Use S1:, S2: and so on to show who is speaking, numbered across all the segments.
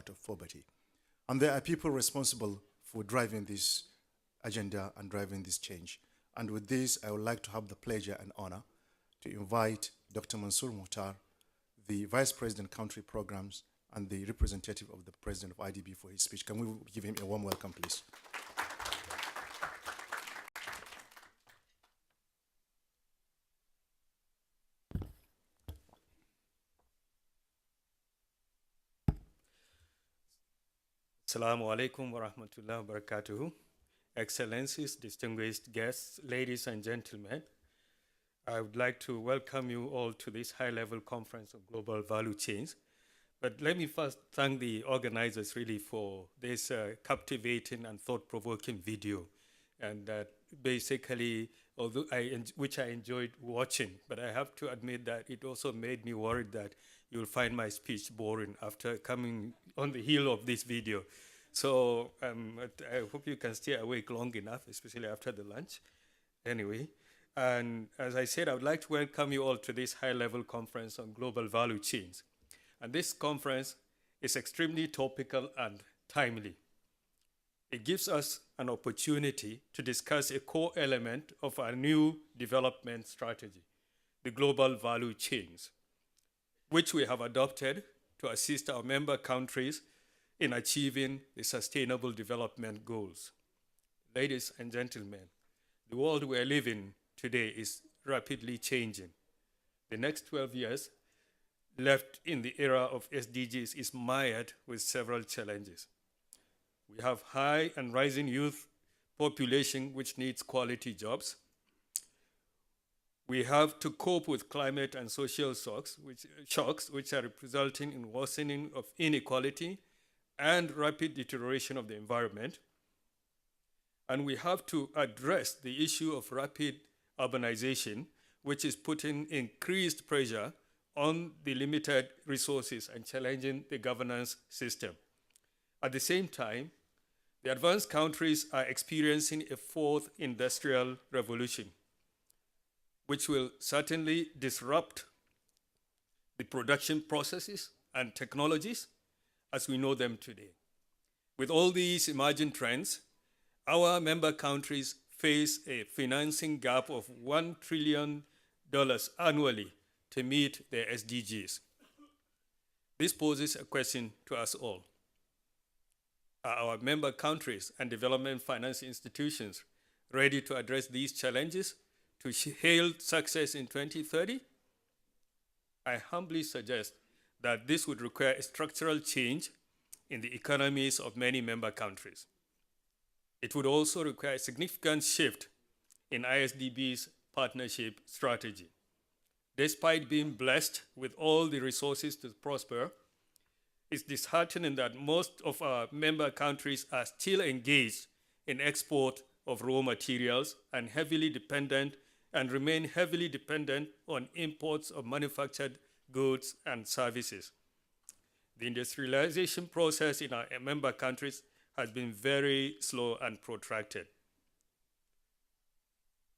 S1: out of poverty. And there are people responsible for driving this agenda and driving this change. And with this, I would like to have the pleasure and honor to invite Dr. Mansur Muhtar, the Vice President Country Programs and the representative of the President of IDB for his speech. Can we give him a warm welcome, please?
S2: Assalamu alaikum wa rahmatullahi wa barakatuhu. Excellencies, distinguished guests, ladies and gentlemen, I would like to welcome you all to this high-level conference on global value chains. But let me first thank the organizers really for this captivating and thought-provoking video. And basically, although which I enjoyed watching, but I have to admit that it also made me worried that you'll find my speech boring after coming on the heel of this video. So I hope you can stay awake long enough, especially after the lunch. Anyway, and as I said, I would like to welcome you all to this high-level conference on global value chains. And this conference is extremely topical and timely. It gives us an opportunity to discuss a core element of our new development strategy, the global value chains, which we have adopted to assist our member countries in achieving the sustainable development goals. Ladies and gentlemen, the world we are living today is rapidly changing. The next 12 years left in the era of SDGs is mired with several challenges. We have high and rising youth population which needs quality jobs. We have to cope with climate and social shocks which are resulting in worsening of inequality and rapid deterioration of the environment. And we have to address the issue of rapid urbanization, which is putting increased pressure on the limited resources and challenging the governance system. At the same time, the advanced countries are experiencing a fourth industrial revolution, which will certainly disrupt the production processes and technologies as we know them today. With all these emerging trends, our member countries face a financing gap of $1 trillion annually to meet their SDGs. This poses a question to us all. Are our member countries and development finance institutions ready to address these challenges to hail success in 2030? I humbly suggest that this would require a structural change in the economies of many member countries. It would also require a significant shift in ISDB's partnership strategy. Despite being blessed with all the resources to prosper, it's disheartening that most of our member countries are still engaged in export of raw materials and remain heavily dependent on imports of manufactured goods and services. The industrialization process in our member countries has been very slow and protracted.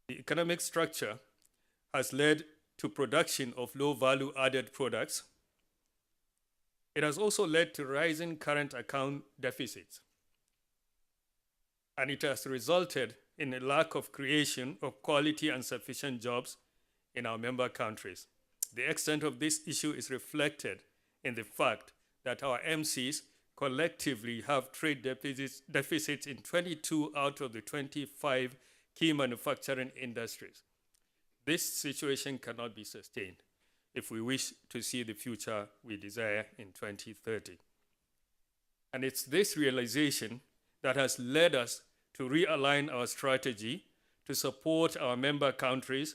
S2: The economic structure has led to production of low-value added products. It has also led to rising current account deficits. And it has resulted in a lack of creation of quality and sufficient jobs in our member countries. The extent of this issue is reflected in the fact that our MCs collectively have trade deficits in 22 out of the 25 key manufacturing industries. This situation cannot be sustained if we wish to see the future we desire in 2030. And it's this realization that has led us to realign our strategy to support our member countries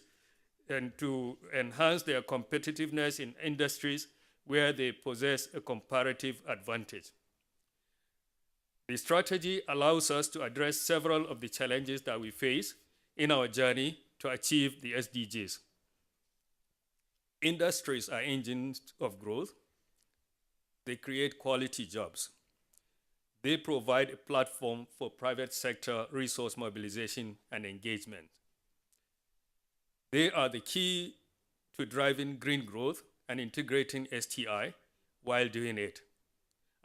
S2: and to enhance their competitiveness in industries where they possess a comparative advantage. The strategy allows us to address several of the challenges that we face in our journey to achieve the SDGs. Industries are engines of growth. They create quality jobs. They provide a platform for private sector resource mobilization and engagement. They are the key to driving green growth and integrating STI while doing it.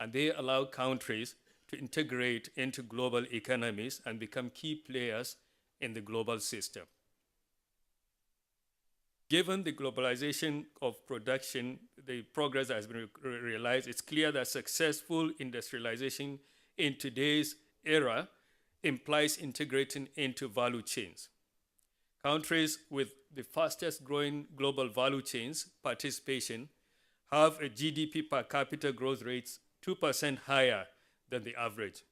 S2: and they allow countries to integrate into global economies and become key players in the global system. Given the globalization of production, the progress that has been realized, it's clear that successful industrialization in today's era implies integrating into value chains. Countries with the fastest growing global value chains participation have a GDP per capita growth rates 2% higher than the average.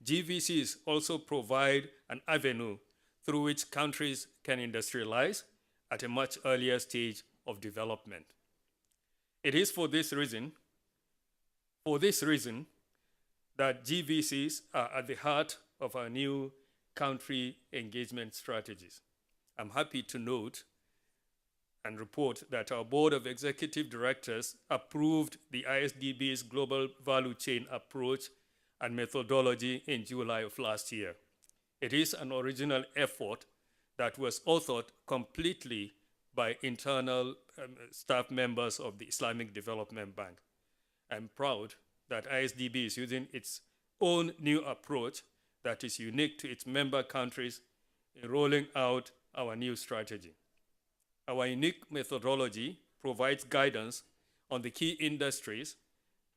S2: GVCs also provide an avenue through which countries can industrialize at a much earlier stage of development. It is for this reason that GVCs are at the heart of our new country engagement strategies. I'm happy to note and report that our Board of Executive Directors approved the ISDB's global value chain approach and methodology in July of last year. It is an original effort that was authored completely by internal staff members of the Islamic Development Bank. I'm proud that ISDB is using its own new approach that is unique to its member countries in rolling out our new strategy. Our unique methodology provides guidance on the key industries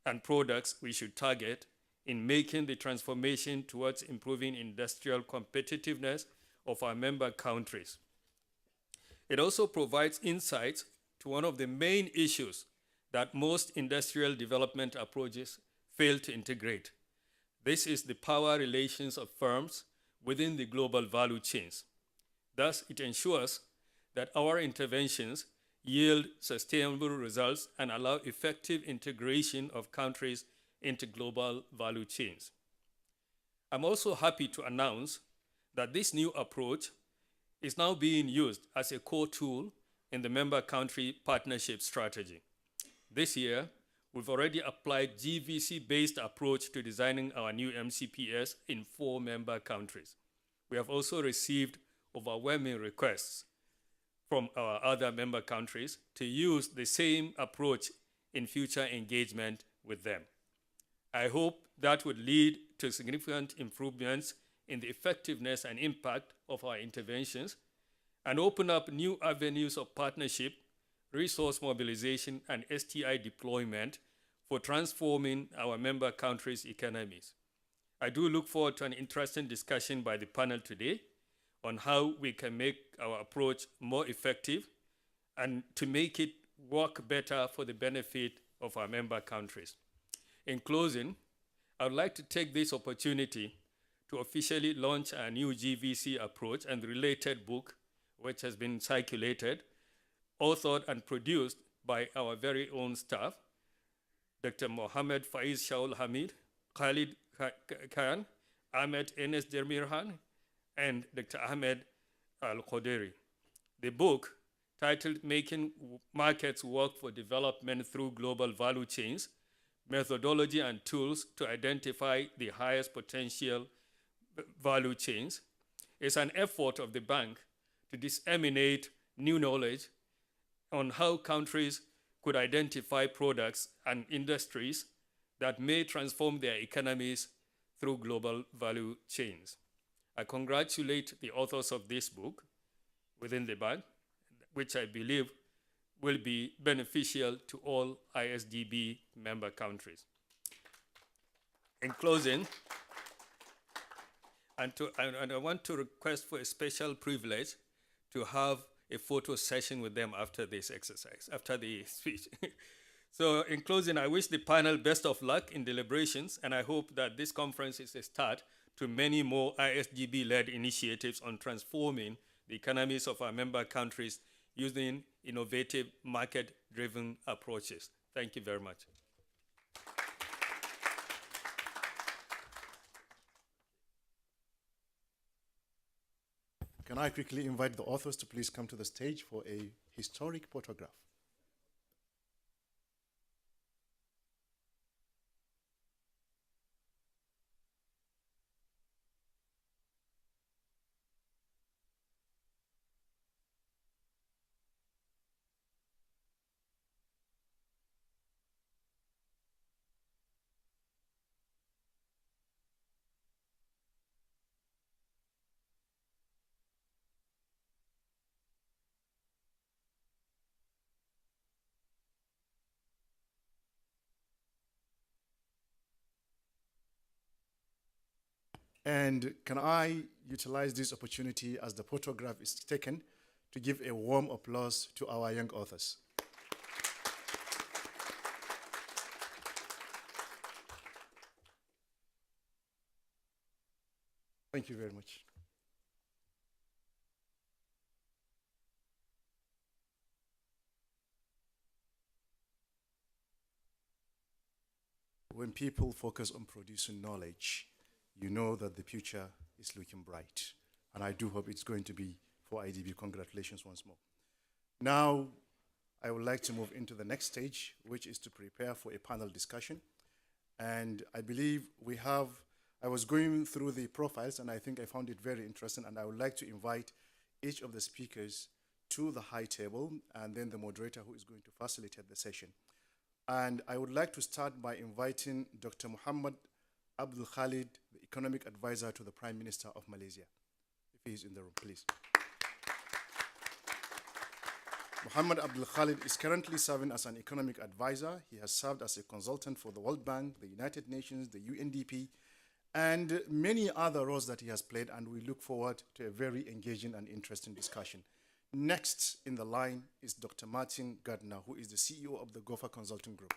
S2: and products we should target in making the transformation towards improving industrial competitiveness of our member countries. It also provides insights to one of the main issues that most industrial development approaches fail to integrate. This is the power relations of firms within the global value chains. Thus, it ensures that our interventions yield sustainable results and allow effective integration of countries into global value chains. I'm also happy to announce that this new approach is now being used as a core tool in the member country partnership strategy. This year, we've already applied GVC-based approach to designing our new MCPS in 4 member countries. We have also received overwhelming requests from our other member countries to use the same approach in future engagement with them. I hope that would lead to significant improvements in the effectiveness and impact of our interventions and open up new avenues of partnership, resource mobilization, and STI deployment for transforming our member countries' economies. I do look forward to an interesting discussion by the panel today on how we can make our approach more effective and to make it work better for the benefit of our member countries. In closing, I would like to take this opportunity to officially launch our new GVC approach and related book, which has been circulated, authored and produced by our very own staff, Dr. Mohammed Faiz Shaul Hamid, Khalid Khan, Ahmed Enes Dermirhan, and Dr. Ahmed Al-Qaderi. The book, titled Making Markets Work for Development Through Global Value Chains, Methodology and Tools to Identify the Highest Potential Value Chains, is an effort of the bank to disseminate new knowledge on how countries could identify products and industries that may transform their economies through global value chains. I congratulate the authors of this book within the bank, which I believe will be beneficial to all ISDB member countries. In closing, and I want to request for a special privilege to have a photo session with them after this exercise, after the speech. So in closing, I wish the panel best of luck in deliberations, and I hope that this conference is a start to many more ISDB-led initiatives on transforming the economies of our member countries using innovative market-driven approaches. Thank you very much.
S1: Can I quickly invite the authors to please come to the stage for a historic photograph? And can I utilize this opportunity as the photograph is taken to give a warm applause to our young authors? Thank you very much. When people focus on producing knowledge, you know that the future is looking bright. And I do hope it's going to be for IDB. Congratulations once more. Now, I would like to move into the next stage, which is to prepare for a panel discussion. And I believe I was going through the profiles and I think I found it very interesting. And I would like to invite each of the speakers to the high table and then the moderator who is going to facilitate the session. And I would like to start by inviting Dr. Muhammad Abdul Khalid, the economic advisor to the Prime Minister of Malaysia. If he is in the room, please. Muhammad Abdul Khalid is currently serving as an economic advisor. He has served as a consultant for the World Bank, the United Nations, the UNDP, and many other roles that he has played, and we look forward to a very engaging and interesting discussion. Next in the line is Dr. Martin Gardner, who is the CEO of the Gopher Consulting Group.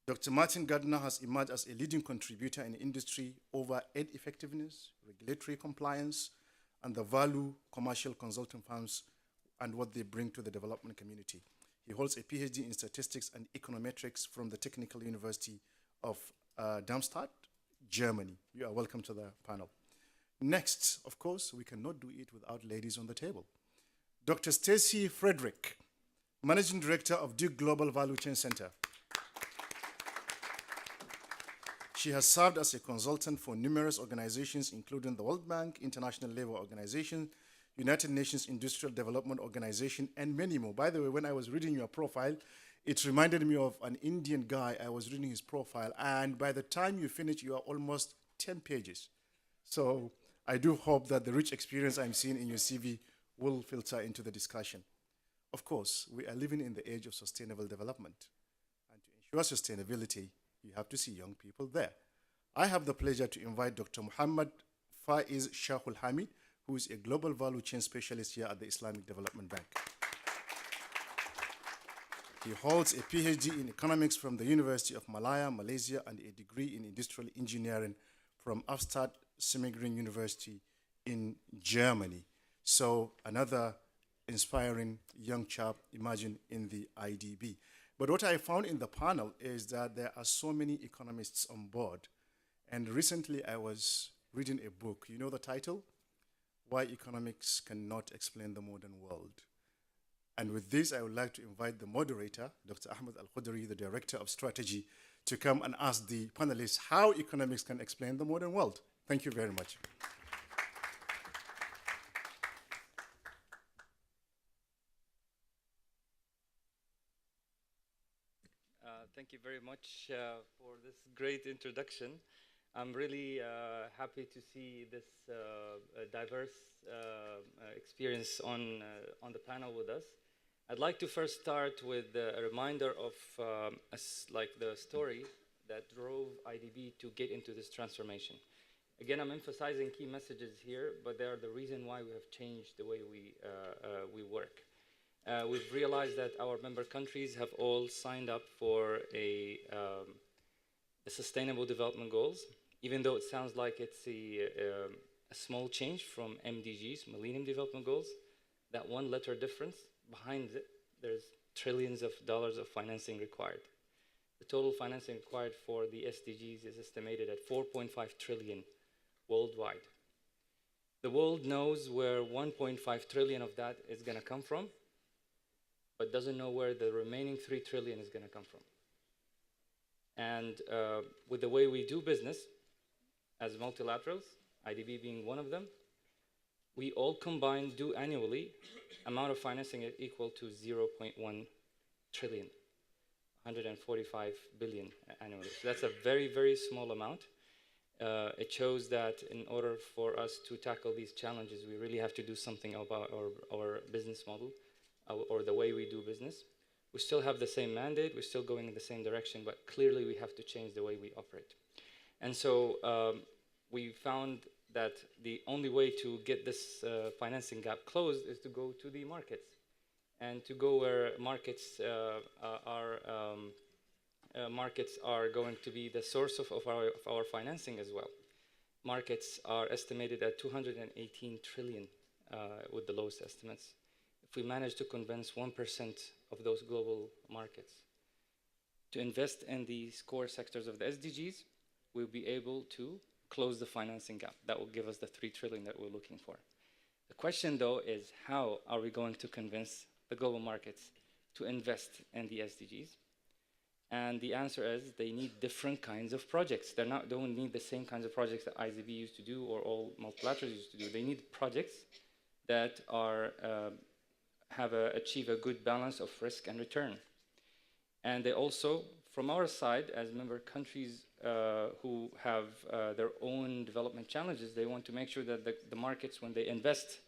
S1: Dr. Martin Gardner has emerged as a leading contributor in the industry over aid effectiveness, regulatory compliance, and the value commercial consulting firms and what they bring to the development community. He holds a PhD in statistics and econometrics from the Technical University of Darmstadt, Germany. You are welcome to the panel. Next, of course, we cannot do it without ladies on the table. Dr. Stacy Frederick, Managing Director of Duke Global Value Chain Center. She has served as a consultant for numerous organizations, including the World Bank, International Labour Organization, United Nations Industrial Development Organization, and many more. By the way, when I was reading your profile, it reminded me of an Indian guy. I was reading his profile, and by the time you finish, you are almost 10 pages. So I do hope that the rich experience I'm seeing in your CV will filter into the discussion. Of course, we are living in the age of sustainable development. And to ensure sustainability, you have to see young people there. I have the pleasure to invite Dr. Muhammad Faiz Shahul Hamid, who is a global value chain specialist here at the Islamic Development Bank. He holds a PhD in economics from the University of Malaya, Malaysia, and a degree in industrial engineering from Afstad Simigrin University in Germany. So another inspiring young chap emerging in the IDB. But what I found in the panel is that there are so many economists on board. And recently I was reading a book. You know the title? Why Economics Cannot Explain the Modern World. And with this, I would like to invite the moderator, Dr. Ahmed Al-Khudri, the Director of Strategy, to come and ask the panelists how economics can explain the modern world. Thank you very much.
S3: Thank you very much for this great introduction. I'm really happy to see this diverse experience on the panel with us. I'd like to first start with a reminder of like the story that drove IDB to get into this transformation. Again, I'm emphasizing key messages here, but they are the reason why we have changed the way we work. We've realized that our member countries have all signed up for a sustainable development goals, even though it sounds like it's a small change from MDGs, Millennium Development Goals. That one letter difference, behind it, there's trillions of dollars of financing required. The total financing required for the SDGs is estimated at 4.5 trillion worldwide. The world knows where 1.5 trillion of that is going to come from, but doesn't know where the remaining 3 trillion is going to come from. And with the way we do business as multilaterals, IDB being one of them, we all combined do annually amount of financing equal to 0.1 trillion, 145 billion annually. So that's a very, very small amount. It shows that in order for us to tackle these challenges, we really have to do something about our business model or the way we do business. We still have the same mandate, we're still going in the same direction, but clearly we have to change the way we operate. And so we found that the only way to get this financing gap closed is to go to the markets, and to go where markets are going to be the source of our financing as well. Markets are estimated at 218 trillion with the lowest estimates. If we manage to convince 1% of those global markets to invest in these core sectors of the SDGs, we'll be able to close the financing gap. That will give us the 3 trillion that we're looking for. The question, though, is how are we going to convince the global markets to invest in the SDGs? And the answer is they need different kinds of projects. They don't need the same kinds of projects that ISDB used to do or all multilaterals used to do. They need projects that are achieve a good balance of risk and return. And they also, from our side, as member countries who have their own development challenges, they want to make sure that the markets, when they invest,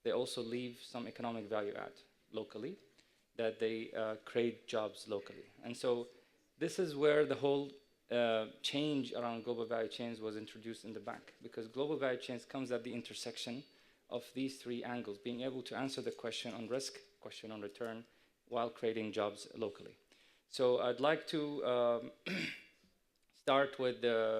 S3: they also leave some economic value add locally, that they create jobs locally. And so this is where the whole change around global value chains was introduced in the bank, because global value chains comes at the intersection of these 3 angles, being able to answer the question on risk, question on return, while creating jobs locally. So I'd like to start with the